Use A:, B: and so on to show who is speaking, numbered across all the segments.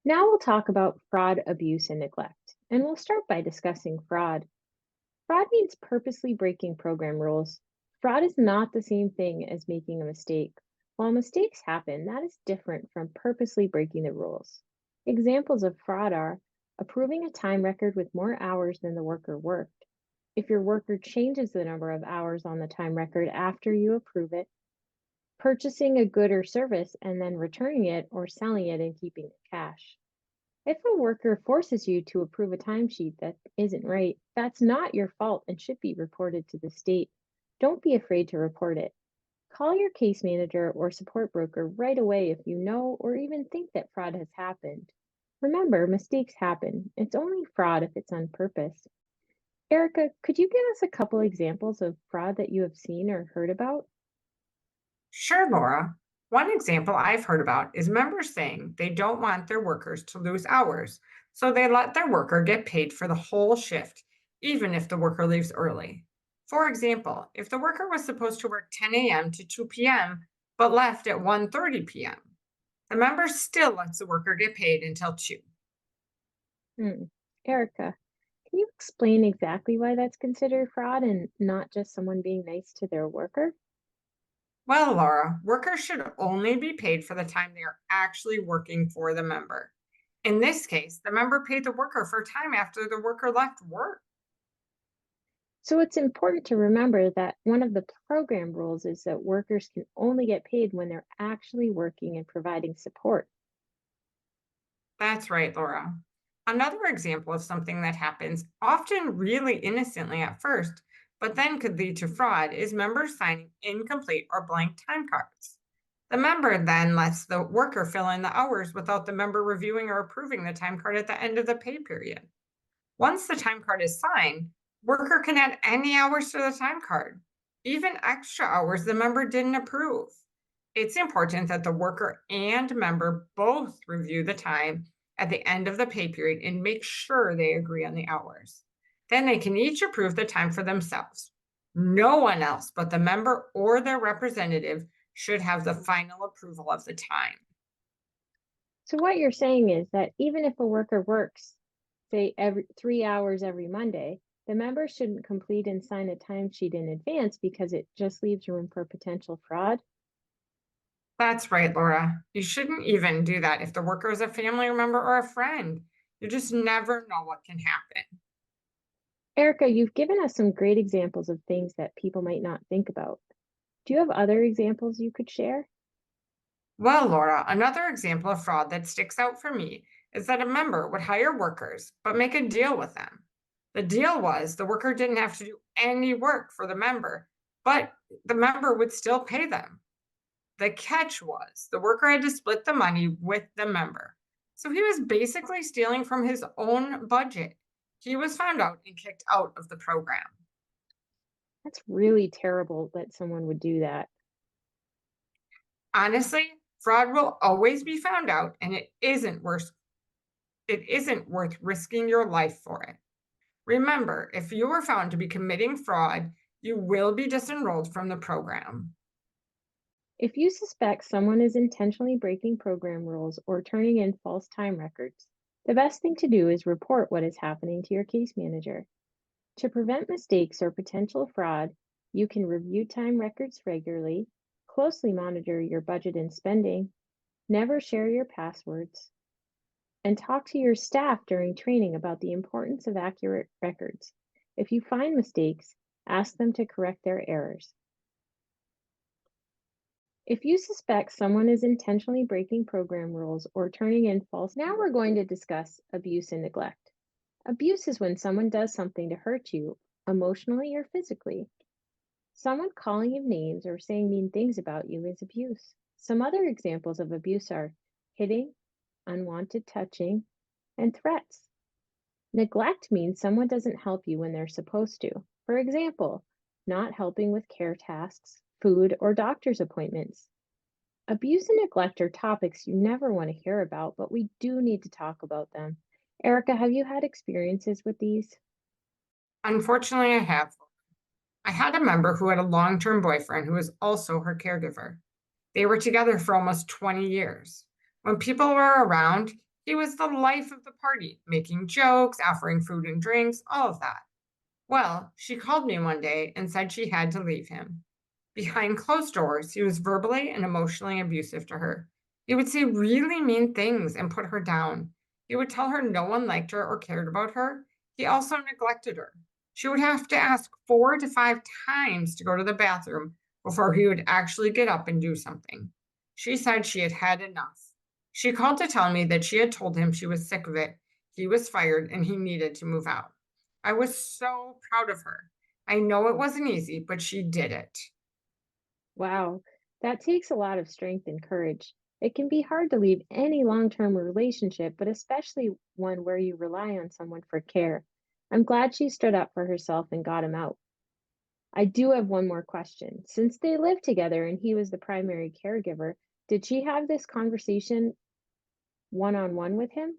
A: Now we'll talk about fraud, abuse, and neglect. And we'll start by discussing fraud. Fraud means purposely breaking program rules. Fraud is not the same thing as making a mistake. While mistakes happen, that is different from purposely breaking the rules. Examples of fraud are approving a time record with more hours than the worker worked. If your worker changes the number of hours on the time record after you approve it, purchasing a good or service and then returning it or selling it and keeping it cash. If a worker forces you to approve a timesheet that isn't right, that's not your fault and should be reported to the state. Don't be afraid to report it. Call your case manager or support broker right away if you know or even think that fraud has happened. Remember, mistakes happen. It's only fraud if it's on purpose. Erica, could you give us a couple examples of fraud that you have seen or heard about?
B: Sure, Laura. One example I've heard about is members saying they don't want their workers to lose hours, so they let their worker get paid for the whole shift, even if the worker leaves early. For example, if the worker was supposed to work 10 a.m. to 2 p.m., but left at 1:30 p.m., the member still lets the worker get paid until 2.
A: Hmm. Erica, can you explain exactly why that's considered fraud and not just someone being nice to their worker?
B: Well, Laura, workers should only be paid for the time they are actually working for the member. In this case, the member paid the worker for time after the worker left work.
A: So it's important to remember that one of the program rules is that workers can only get paid when they're actually working and providing support.
B: That's right, Laura. Another example of something that happens, often really innocently at first, but then could lead to fraud, is members signing incomplete or blank time cards. The member then lets the worker fill in the hours without the member reviewing or approving the time card at the end of the pay period. Once the time card is signed, worker can add any hours to the time card, even extra hours the member didn't approve. It's important that the worker and member both review the time at the end of the pay period and make sure they agree on the hours. Then they can each approve the time for themselves. No one else but the member or their representative should have the final approval of the time.
A: So what you're saying is that even if a worker works, say every 3 hours every Monday, the member shouldn't complete and sign a timesheet in advance because it just leaves room for potential fraud.
B: That's right, Laura. You shouldn't even do that if the worker is a family member or a friend. You just never know what can happen.
A: Erica, you've given us some great examples of things that people might not think about. Do you have other examples you could share?
B: Well, Laura, another example of fraud that sticks out for me is that a member would hire workers but make a deal with them. The deal was the worker didn't have to do any work for the member, but the member would still pay them. The catch was the worker had to split the money with the member. So he was basically stealing from his own budget. He was found out and kicked out of the program.
A: That's really terrible that someone would do that.
B: Honestly, fraud will always be found out and it isn't worth risking your life for it. Remember, if you were found to be committing fraud, you will be disenrolled from the program.
A: If you suspect someone is intentionally breaking program rules or turning in false time records, the best thing to do is report what is happening to your case manager. To prevent mistakes or potential fraud, you can review time records regularly, closely monitor your budget and spending, never share your passwords, and talk to your staff during training about the importance of accurate records. If you find mistakes, ask them to correct their errors. If you suspect someone is intentionally breaking program rules or turning in false, now we're going to discuss abuse and neglect. Abuse is when someone does something to hurt you emotionally or physically. Someone calling you names or saying mean things about you is abuse. Some other examples of abuse are hitting, unwanted touching, and threats. Neglect means someone doesn't help you when they're supposed to. For example, not helping with care tasks, food, or doctor's appointments. Abuse and neglect are topics you never want to hear about, but we do need to talk about them. Erica, have you had experiences with these?
B: Unfortunately, I have. I had a member who had a long term boyfriend who was also her caregiver. They were together for almost 20 years. When people were around, He was the life of the party, making jokes, offering food and drinks, all of that. Well, she called me one day and said she had to leave him. Behind closed doors, he was verbally and emotionally abusive to her. He would say really mean things and put her down. He would tell her no one liked her or cared about her. He also neglected her. She would have to ask 4 to 5 times to go to the bathroom before he would actually get up and do something. She said she had had enough. She called to tell me that she had told him she was sick of it. He was fired and he needed to move out. I was so proud of her. I know it wasn't easy, but she did it.
A: Wow, that takes a lot of strength and courage. It can be hard to leave any long-term relationship, but especially one where you rely on someone for care. I'm glad she stood up for herself and got him out. I do have one more question. Since they lived together and he was the primary caregiver, did she have this conversation one-on-one with him?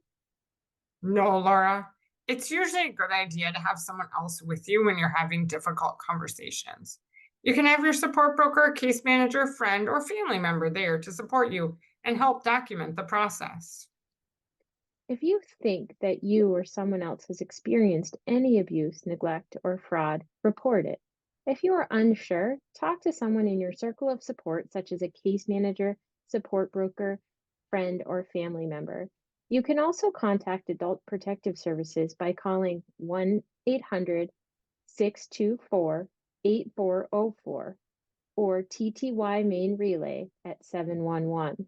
B: No, Laura. It's usually a good idea to have someone else with you when you're having difficult conversations. You can have your support broker, case manager, friend, or family member there to support you and help document the process.
A: If you think that you or someone else has experienced any abuse, neglect, or fraud, report it. If you are unsure, talk to someone in your circle of support, such as a case manager, support broker, friend, or family member. You can also contact Adult Protective Services by calling 1 800 624 8404 or TTY Main Relay at 711.